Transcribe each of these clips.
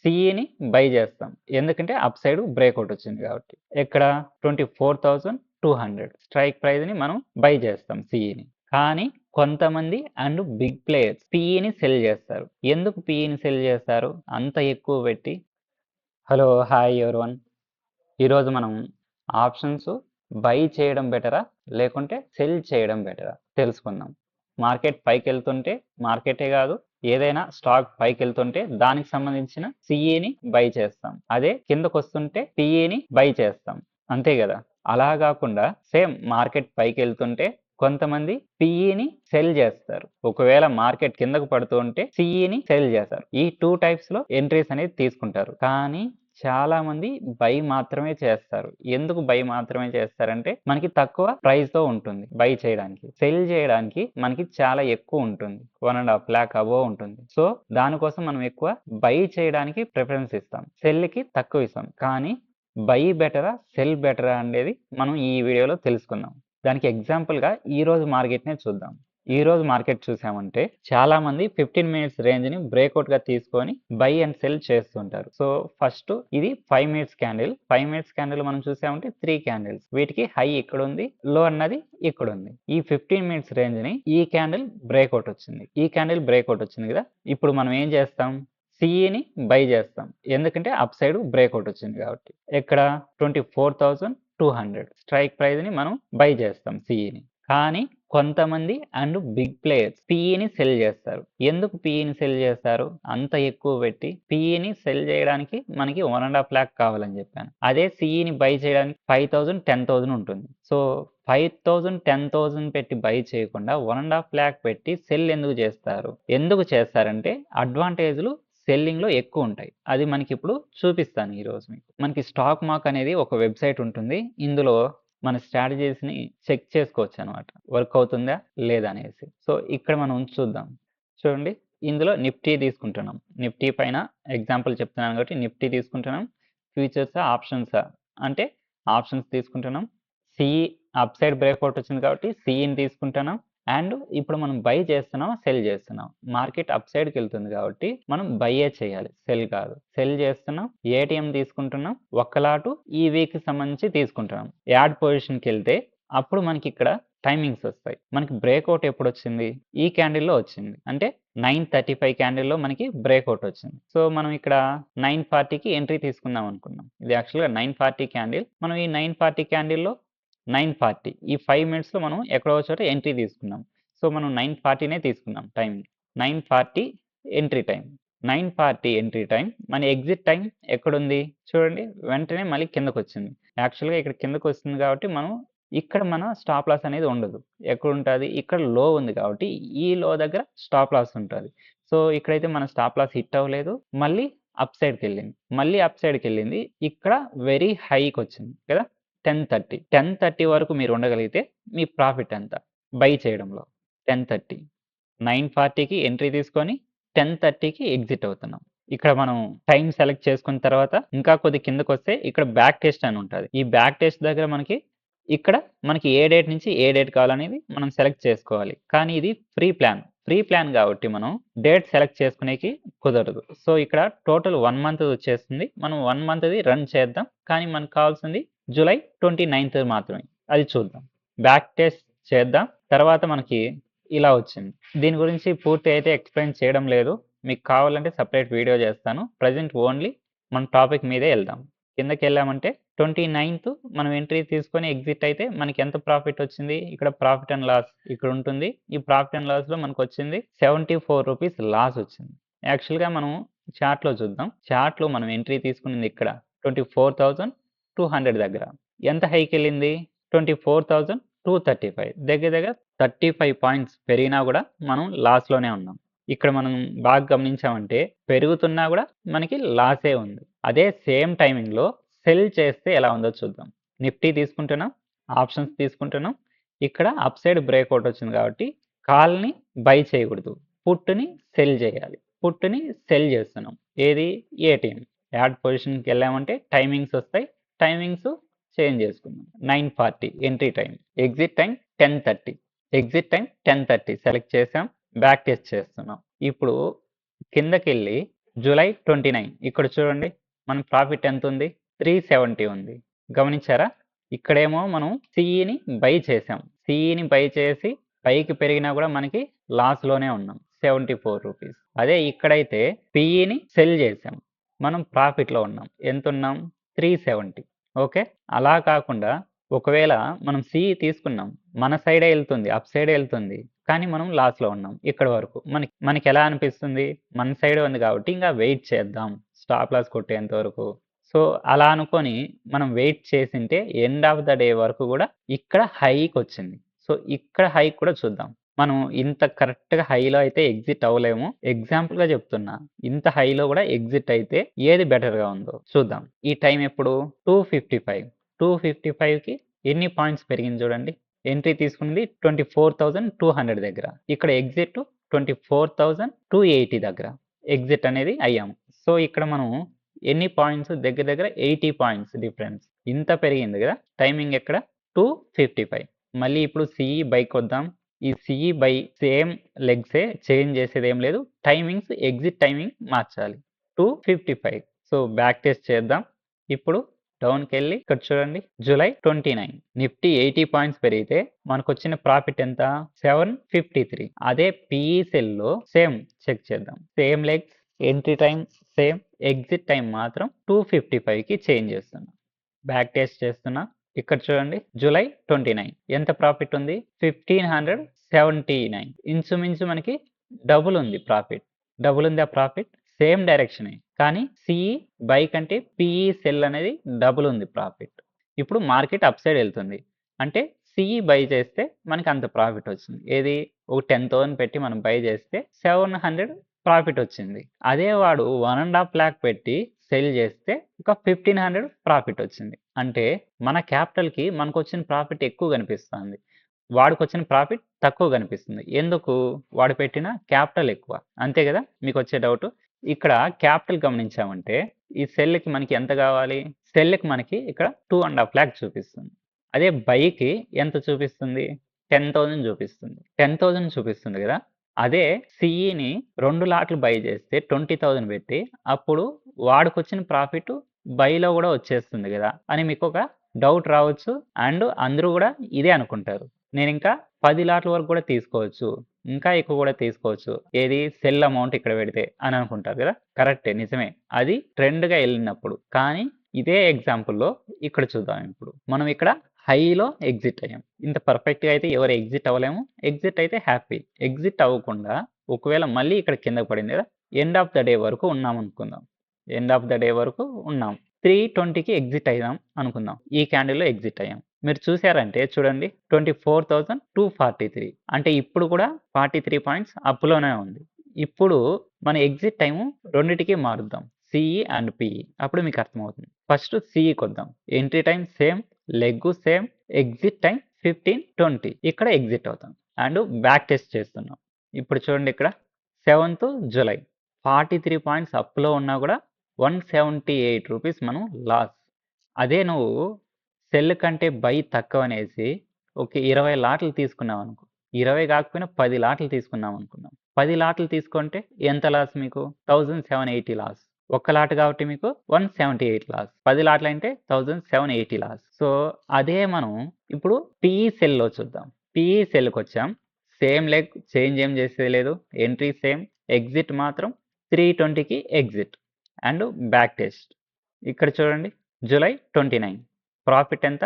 సిఈని by చేస్తాం. ఎందుకంటే up side breakout వచ్చింది కాబట్టి. ఎక్కడ 24,200 స్ట్రైక్ ప్రైస్ని మనం బై చేస్తాం సిఈని. కానీ కొంతమంది అండ్ బిగ్ ప్లేయర్స్ పిఈని సెల్ చేస్తారు. ఎందుకు పిఈని సెల్ చేస్తారు అంత ఎక్కువ పెట్టి? Hello, hi everyone. ఈరోజు మనం ఆప్షన్స్ బై చేయడం బెటరా లేకుంటే సెల్ చేయడం బెటరా తెలుసుకుందాం. మార్కెట్ పైకి వెళ్తుంటే, మార్కెటే కాదు ఏదైనా స్టాక్ పైకి వెళ్తుంటే దానికి సంబంధించిన సిఈని బై చేస్తాం. అదే కిందకు వస్తుంటే పిఈని బై చేస్తాం, అంతే కదా. అలా కాకుండా సేమ్ మార్కెట్ పైకి వెళ్తుంటే కొంతమంది పిఈని సెల్ చేస్తారు. ఒకవేళ మార్కెట్ కిందకు పడుతూ ఉంటే సిఈని సెల్ చేస్తారు. ఈ 2 టైప్స్ లో ఎంట్రీస్ అనేది తీసుకుంటారు. కానీ చాలా మంది బై మాత్రమే చేస్తారు. ఎందుకు బై మాత్రమే చేస్తారంటే మనకి తక్కువ ప్రైస్ తో ఉంటుంది బై చేయడానికి. సెల్ చేయడానికి మనకి చాలా ఎక్కువ ఉంటుంది, 1.5 lakh అబోవ్ ఉంటుంది. సో దానికోసం మనం ఎక్కువ బై చేయడానికి ప్రిఫరెన్స్ ఇస్తాం, సెల్ కి తక్కువ ఇస్తాం. కానీ బై బెటరా సెల్ బెటరా అనేది మనం ఈ వీడియోలో తెలుసుకుందాం. దానికి ఎగ్జాంపుల్గా ఈ రోజు మార్కెట్నే చూద్దాం. ఈ రోజు మార్కెట్ చూసామంటే చాలా మంది 15 మినిట్స్ రేంజ్ ని బ్రేక్అవుట్ గా తీసుకొని బై అండ్ సెల్ చేస్తుంటారు. సో ఫస్ట్ ఇది 5 మినిట్స్ క్యాండిల్. 5 మినిట్స్ క్యాండిల్ మనం చూసామంటే 3 క్యాండిల్స్, వీటికి హై ఇక్కడ ఉంది, లో అన్నది ఇక్కడ ఉంది. ఈ 15 మినిట్స్ రేంజ్ ని ఈ క్యాండిల్ బ్రేక్అవుట్ వచ్చింది, ఈ క్యాండిల్ బ్రేక్అవుట్ వచ్చింది కదా. ఇప్పుడు మనం ఏం చేస్తాం, సిఈని బై చేస్తాం. ఎందుకంటే అప్ సైడ్ బ్రేక్అవుట్ వచ్చింది కాబట్టి. ఎక్కడ 24,200 స్ట్రైక్ ప్రైస్ ని మనం బై చేస్తాం సిఈని. కానీ కొంతమంది అండ్ బిగ్ ప్లేయర్స్ పిఈని సెల్ చేస్తారు. ఎందుకు పిఈని సెల్ చేస్తారు అంత ఎక్కువ పెట్టి? పిఈని సెల్ చేయడానికి మనకి 1.5 lakh కావాలని చెప్పాను. అదే సిఈని బై చేయడానికి 5,000 10,000 ఉంటుంది. సో 5,000 10,000 పెట్టి బై చేయకుండా 1.5 lakh పెట్టి సెల్ ఎందుకు చేస్తారు? ఎందుకు చేస్తారంటే అడ్వాంటేజ్లు సెల్లింగ్ లో ఎక్కువ ఉంటాయి. అది మనకి ఇప్పుడు చూపిస్తాను ఈరోజు మీకు. మనకి స్టాక్ మార్క్ అనేది ఒక వెబ్సైట్ ఉంటుంది. ఇందులో మన స్ట్రాటజీస్ని చెక్ చేసుకోవచ్చు అనమాట, వర్క్ అవుతుందా లేదా అనేసి. సో ఇక్కడ మనం చూద్దాం. చూడండి, ఇందులో నిఫ్టీ తీసుకుంటున్నాం. నిఫ్టీ పైన ఎగ్జాంపుల్ చెప్తున్నాను కాబట్టి నిఫ్టీ తీసుకుంటున్నాం. ఫ్యూచర్సా ఆప్షన్సా అంటే ఆప్షన్స్ తీసుకుంటున్నాం. సిఈ అప్ సైడ్ బ్రేక్అవుట్ వచ్చింది కాబట్టి సిఈని తీసుకుంటున్నాం. అండ్ ఇప్పుడు మనం బై చేస్తున్నాం, సెల్ చేస్తున్నాం. మార్కెట్ అప్ సైడ్కి వెళ్తుంది కాబట్టి మనం బైయే చేయాలి, సెల్ కాదు. సెల్ చేస్తున్నాం, ఏటీఎం తీసుకుంటున్నాం. ఒక్క లాటు ఈ వీక్ సంబంధించి తీసుకుంటున్నాం. యాడ్ పొజిషన్కి వెళ్తే అప్పుడు మనకి ఇక్కడ టైమింగ్స్ వస్తాయి. మనకి బ్రేక్అవుట్ ఎప్పుడు వచ్చింది? ఈ క్యాండిల్లో వచ్చింది. అంటే 9:35 క్యాండిల్లో మనకి బ్రేక్అవుట్ వచ్చింది. సో మనం ఇక్కడ 9:40కి ఎంట్రీ తీసుకుందాం అనుకున్నాం. ఇది యాక్చువల్గా 9:40 క్యాండిల్. మనం ఈ 9:40 క్యాండిల్లో 9:40 ఈ 5 మినిట్స్లో మనం ఎక్కడో చోట ఎంట్రీ తీసుకున్నాం. సో మనం 9:40నే తీసుకున్నాం time. 9:40 entry time. 9:40 entry time. మన ఎగ్జిట్ టైం ఎక్కడుంది చూడండి, వెంటనే మళ్ళీ కిందకు వచ్చింది. యాక్చువల్గా ఇక్కడ కిందకు వస్తుంది కాబట్టి మనం ఇక్కడ మన స్టాప్ లాస్ అనేది ఉండదు. ఎక్కడ ఉంటుంది? ఇక్కడ లో ఉంది కాబట్టి ఈ లో దగ్గర స్టాప్ లాస్ ఉంటుంది. సో ఇక్కడైతే మన స్టాప్ లాస్ హిట్ అవ్వలేదు, మళ్ళీ అప్ సైడ్కి వెళ్ళింది. మళ్ళీ అప్ సైడ్కి వెళ్ళింది, ఇక్కడ వెరీ హైకి వచ్చింది కదా 10:30 వరకు మీరు ఉండగలిగితే మీ ప్రాఫిట్ ఎంత బై చేయడంలో? 10:30 9:40కి ఎంట్రీ తీసుకొని 10:30కి ఎగ్జిట్ అవుతున్నాం. ఇక్కడ మనం టైం సెలెక్ట్ చేసుకున్న తర్వాత ఇంకా కొద్ది కిందకు వస్తే ఇక్కడ బ్యాక్ టెస్ట్ అని ఉంటుంది. ఈ బ్యాక్ టెస్ట్ దగ్గర మనకి ఇక్కడ మనకి ఏ డేట్ నుంచి ఏ డేట్ కావాలనేది మనం సెలెక్ట్ చేసుకోవాలి. కానీ ఇది ఫ్రీ ప్లాన్ కాబట్టి మనం డేట్ సెలెక్ట్ చేసుకునేకి కుదరదు. సో ఇక్కడ టోటల్ 1 మంత్ వచ్చేస్తుంది. మనం 1 మంత్ది రన్ చేద్దాం. కానీ మనకు కావాల్సింది జూలై 29th మాత్రమే. అది చూద్దాం. బ్యాక్ టెస్ట్ చేద్దాం. తర్వాత మనకి ఇలా వచ్చింది. దీని గురించి పూర్తి అయితే ఎక్స్ప్లెయిన్ చేయడం లేదు, మీకు కావాలంటే సపరేట్ వీడియో చేస్తాను. ప్రజెంట్ ఓన్లీ మన టాపిక్ మీదే వెళ్దాం. కిందకి వెళ్ళామంటే 29th మనం ఎంట్రీ తీసుకొని ఎగ్జిట్ అయితే మనకి ఎంత ప్రాఫిట్ వచ్చింది? ఇక్కడ ప్రాఫిట్ అండ్ లాస్ ఇక్కడ ఉంటుంది. ఈ ప్రాఫిట్ అండ్ లాస్లో మనకు వచ్చింది 74 రూపీస్ లాస్ వచ్చింది. యాక్చువల్గా మనం చార్ట్లో చూద్దాం. చార్ట్లో మనం ఎంట్రీ తీసుకునింది ఇక్కడ 24,200 దగ్గర. ఎంత హైకి వెళ్ళింది? 24,235. దగ్గర 35 పాయింట్స్ పెరిగినా కూడా మనం లాస్లోనే ఉన్నాం. ఇక్కడ మనం బాగా గమనించామంటే పెరుగుతున్నా కూడా మనకి లాసే ఉంది. అదే సేమ్ టైమింగ్లో సెల్ చేస్తే ఎలా ఉందో చూద్దాం. నిఫ్టీ తీసుకుంటున్నాం, ఆప్షన్స్ తీసుకుంటున్నాం. ఇక్కడ అప్ సైడ్ బ్రేక్అవుట్ వచ్చింది కాబట్టి కాల్ని బై చేయకూడదు, పుట్ని సెల్ చేయాలి. పుట్ని సెల్ చేస్తున్నాం. ఏది? ఏటీఎం. యాడ్ పొజిషన్కి వెళ్ళామంటే టైమింగ్స్ వస్తాయి. టైమింగ్స్ చేంజ్ చేసుకుందాం. 9:40 entry time. Exit time 10:30. Exit time 10:30 select చేసాం. బ్యాక్ టెస్ట్ చేస్తున్నాం. ఇప్పుడు కిందకి వెళ్ళి జూలై 29 ఇక్కడ చూడండి మన ప్రాఫిట్ ఎంత ఉంది? 370 ఉంది. గమనించారా? ఇక్కడేమో మనం సిఈని బై చేసాం. సిఈని బై చేసి పైకి పెరిగినా కూడా మనకి లాస్‌లోనే ఉన్నాం. 74 రూపీస్. అదే ఇక్కడైతే పిఈని సెల్ చేసాం. మనం ప్రాఫిట్‌లో ఉన్నాం. ఎంతున్నాం? 370. ఓకే. అలా కాకుండా ఒకవేళ మనం సిఈ తీసుకున్నాం. మన సైడే ఎళ్తుంది. అప్ సైడే ఎళ్తుంది. కానీ మనం లాస్‌లో ఉన్నాం. ఇక్కడి వరకు. మనకెలా అనిపిస్తుంది? మన సైడే ఉంది కాబట్టి ఇంకా వెయిట్ చేద్దాం. స్టాప్ లాస్ కొట్టేంత వరకు. సో, అలా అనుకోని మనం వెయిట్ చేసుంటే ఎండ్ ఆఫ్ ద డే వరకు కూడా ఇక్కడ హైకొచ్చింది. సో, ఇక్కడ హైక్ కూడా చూద్దాం. మనం ఇంత కరెక్ట్‌గా హైలో అయితే ఎగ్జిట్ అవ్వలేము. ఎగ్జాంపుల్‌గా చెప్తున్నా. ఇంత హైలో కూడా ఎగ్జిట్ అయితే ఏది బెటర్‌గా ఉందో చూద్దాం. ఈ టైం ఎప్పుడు? 255. 255కి ఎన్ని పాయింట్స్ పెరిగింది చూడండి. ఎంట్రీ తీసుకున్నది 24,200 దగ్గర. ఇక్కడ ఎగ్జిట్ 24,280 దగ్గర ఎగ్జిట్ అనేది అయ్యాము. సో, ఇక్కడ మనం ఎన్ని పాయింట్స్? దగ్గర దగ్గర 80 పాయింట్స్ డిఫరెన్స్. ఇంత పెరిగింది కదా! టైమింగ్ ఎక్కడ? 255. మళ్ళీ ఇప్పుడు సిఈ బైకొద్దాం. ఈ సిఈ బై సేమ్ లెగ్సే చేంజ్ చేసేదేం లేదు. టైమింగ్స్ ఎగ్జిట్ టైమింగ్ మార్చాలి. 255. సో, బ్యాక్ టెస్ట్ చేద్దాం. ఇప్పుడు డౌన్‌కెళ్ళి ఇక్కడ చూడండి జూలై 29 నిఫ్టీ 80 పాయింట్స్ పెరిగితే మనకొచ్చిన ప్రాఫిట్ ఎంత? 753. అదే పిఈ సెల్‌లో సేమ్ చెక్ చేద్దాం. Same legs, entry time same, exit time మాత్రం 255కి చేంజ్ చేస్తున్నా. బ్యాక్ టెస్ట్ చేస్తున్నా. ఇక్కడ చూడండి జూలై 29 ఎంత ప్రాఫిట్ ఉంది? 1579. ఇంచుమించు మనకి డబుల్ ఉంది ప్రాఫిట్. డబుల్ ఉందా ప్రాఫిట్? సేమ్ డైరెక్షనే. కానీ సిఈ బై కంటే పిఈ సెల్ అనేది డబుల్ ఉంది ప్రాఫిట్. ఇప్పుడు మార్కెట్ అప్ సైడ్ ఎళ్తుంది. అంటే సిఈ బై చేస్తే మనకి అంత ప్రాఫిట్ వచ్చింది. ఏది? ఒక 10,000 పెట్టి మనం బై చేస్తే 700 ప్రాఫిట్ వచ్చింది. అదే వాడు 1.5 లాక్ పెట్టి సెల్ చేస్తే ఒక 1500 ప్రాఫిట్ వచ్చింది. అంటే మన క్యాపిటల్‌కి మనకొచ్చిన ప్రాఫిట్ ఎక్కువ కనిపిస్తుంది. వాడికొచ్చిన ప్రాఫిట్ తక్కువ కనిపిస్తుంది. ఎందుకు? వాడు పెట్టిన క్యాపిటల్ ఎక్కువ. అంతే కదా! మీకొచ్చే డౌటు. ఇక్కడ క్యాపిటల్ గమనించామంటే ఈ సెల్‌కి మనకి ఎంత కావాలి? సెల్‌కి మనకి ఇక్కడ 2.5 లాక్ చూపిస్తుంది. అదే బైకి ఎంత చూపిస్తుంది? 10,000 చూపిస్తుంది. 10,000 చూపిస్తుంది కదా! అదే సిఈని 2 లాట్లు బై చేస్తే 20,000 పెట్టి అప్పుడు వాడికొచ్చిన ప్రాఫిట్ బైలో కూడా వచ్చేస్తుంది కదా! అని మీకొక డౌట్ రావచ్చు. అండ్ అందరూ కూడా ఇదే అనుకుంటారు. నేనింకా 10 లాట్ల వరకు కూడా తీసుకోవచ్చు. ఇంకా ఎక్కువ కూడా తీసుకోవచ్చు. ఏది? సెల్ అమౌంట్ ఇక్కడ పెడితే అని అనుకుంటారు కదా! కరెక్టే నిజమే. అది ట్రెండ్‌గా ఎళ్ళినప్పుడు. కానీ ఇదే ఎగ్జాంపుల్‌లో ఇక్కడ చూద్దాం ఇప్పుడు. మనం ఇక్కడ హైలో ఎగ్జిట్ అయ్యాం. ఇంత పర్ఫెక్ట్‌గా అయితే ఎవరు ఎగ్జిట్ అవ్వలేము. ఎగ్జిట్ అయితే హ్యాపీ. ఎగ్జిట్ అవ్వకుండా ఒకవేళ మళ్ళీ ఇక్కడ కిందకి పడింది కదా! ఎండ్ ఆఫ్ ద డే వరకు ఉన్నామనుకుందాం. ఎండ్ ఆఫ్ ద డే వరకు ఉన్నాం. 320కి ఎగ్జిట్ అయ్యాం అనుకుందాం. ఈ క్యాండిల్‌లో ఎగ్జిట్ అయ్యాం. మీరు చూసారంటే చూడండి 24,243 అంటే ఇప్పుడు కూడా 43 పాయింట్స్ అప్‌లోనే ఉంది. ఇప్పుడు మన ఎగ్జిట్ టైము రెండిటికి మారుద్దాం. CE and PE. అప్పుడు మీకు అర్థమవుతుంది. ఫస్ట్ సిఈకొద్దాం. Entry time same, leg same, exit time 15:20 ఇక్కడ ఎగ్జిట్ అవుతాం. అండ్ బ్యాక్ టెస్ట్ చేస్తున్నాం. ఇప్పుడు చూడండి ఇక్కడ 7th జూలై 43 పాయింట్స్ అప్‌లో ఉన్నా కూడా 178 రూపీస్ మనం లాస్. అదే నువ్వు సెల్ కంటే బై తక్కువనేసి ఒక 20 లాట్లు తీసుకున్నావనుకో. 20 కాకపోయినా 10 లాట్లు తీసుకున్నామనుకుందాం. 10 లాట్లు తీసుకుంటే ఎంత లాస్ మీకు? 1,780 లాస్. ఒక్క లాట్ కాబట్టి మీకు 178 లాస్. 10 లాట్లంటే 1,780 లాస్. సో, అదే మనం ఇప్పుడు పిఈ సెల్‌లో చూద్దాం. పిఈ సెల్‌కొచ్చాం. సేమ్ లెగ్ చేంజ్ ఏం చేసేది లేదు. Entry same. ఎగ్జిట్ మాత్రం 320కి ఎగ్జిట్. And back test. ఇక్కడ చూడండి జూలై 29 ప్రాఫిట్ ఎంత?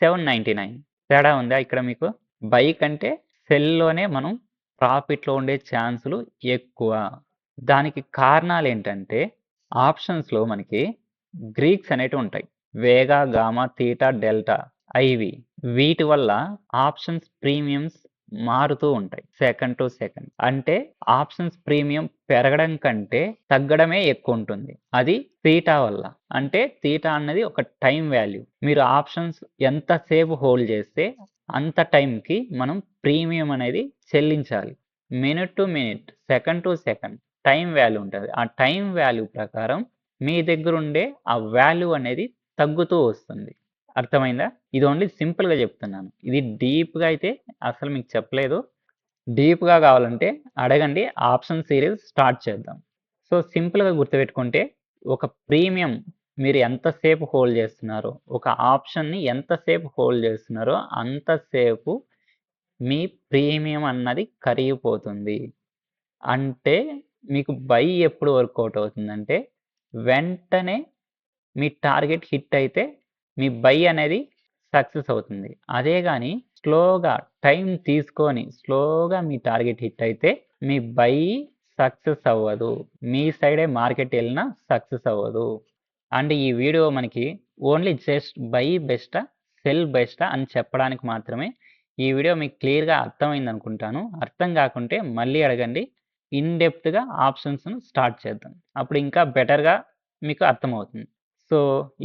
799. తేడా ఉందా ఇక్కడ మీకు? బై కంటే సెల్‌లోనే మనం ప్రాఫిట్‌లో ఉండే ఛాన్సులు ఎక్కువ. దానికి కారణాలేంటంటే ఆప్షన్స్‌లో మనకి గ్రీక్స్ అనేటివుంటాయి. వేగా, గామా, తీటా, డెల్టా, ఐవి. వీటి వల్ల ఆప్షన్స్ ప్రీమియమ్స్ మారుతూ ఉంటాయి. Second to second. అంటే ఆప్షన్స్ ప్రీమియం పెరగడం కంటే తగ్గడమే ఎక్కువుంటుంది. అది తీటా వల్ల. అంటే తీటా అన్నది ఒక టైమ్ వాల్యూ. మీరు ఆప్షన్స్ ఎంత సేపు హోల్డ్ చేస్తే అంత టైంకి మనం ప్రీమియం అనేది చెల్లించాలి. Minute to minute, second to second time value ఉంటది. ఆ టైమ్ వాల్యూ ప్రకారం మీ దగ్గరుండే ఆ వాల్యూ అనేది తగ్గుతూ వస్తుంది. అర్థమైందా? ఇది ఓన్లీ సింపుల్‌గా చెప్తున్నాను. ఇది డీప్‌గా అయితే అసలు మీకు చెప్పలేదు. డీప్‌గా కావాలంటే అడగండి. ఆప్షన్ సీరీస్ స్టార్ట్ చేద్దాం. సో, సింపుల్‌గా గుర్తుపెట్టుకుంటే ఒక ప్రీమియం మీరు ఎంతసేపు హోల్డ్ చేస్తున్నారో, ఒక ఆప్షన్‌ని ఎంతసేపు హోల్డ్ చేస్తున్నారో అంతసేపు మీ ప్రీమియం అన్నది కరిగిపోతుంది. అంటే మీకు బై ఎప్పుడు వర్కౌట్ అవుతుందంటే, వెంటనే మీ టార్గెట్ హిట్ అయితే మీ బై అనేది సక్సెస్ అవుతుంది. అదే గాని స్లోగా టైం తీసుకొని స్లోగా మీ టార్గెట్ హిట్ అయితే మీ బై సక్సెస్ అవ్వదు. మీ సైడే మార్కెట్ ఎళ్ళినా సక్సెస్ అవ్వదు. అండ్ ఈ వీడియో మనకి ఓన్లీ జస్ట్ బై బెస్టా? సెల్ బెస్టా? అని చెప్పడానికి మాత్రమే. ఈ వీడియో మీకు క్లియర్‌గా అర్థమైందనుకుంటాను. అర్థం కాకుంటే మళ్ళీ అడగండి. ఇన్ డెప్త్‌గా ఆప్షన్స్‌ను స్టార్ట్ చేద్దాం. అప్పుడు ఇంకా బెటర్‌గా మీకు అర్థమవుతుంది. సో,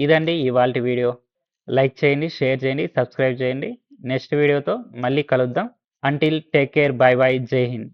ఇదండి ఇవాల్టి వీడియో. లైక్ చేయండి, షేర్ చేయండి, సబ్స్క్రైబ్ చేయండి. నెక్స్ట్ వీడియోతో మళ్ళీ కలుద్దాం. Until take care. By by. జై హింద్.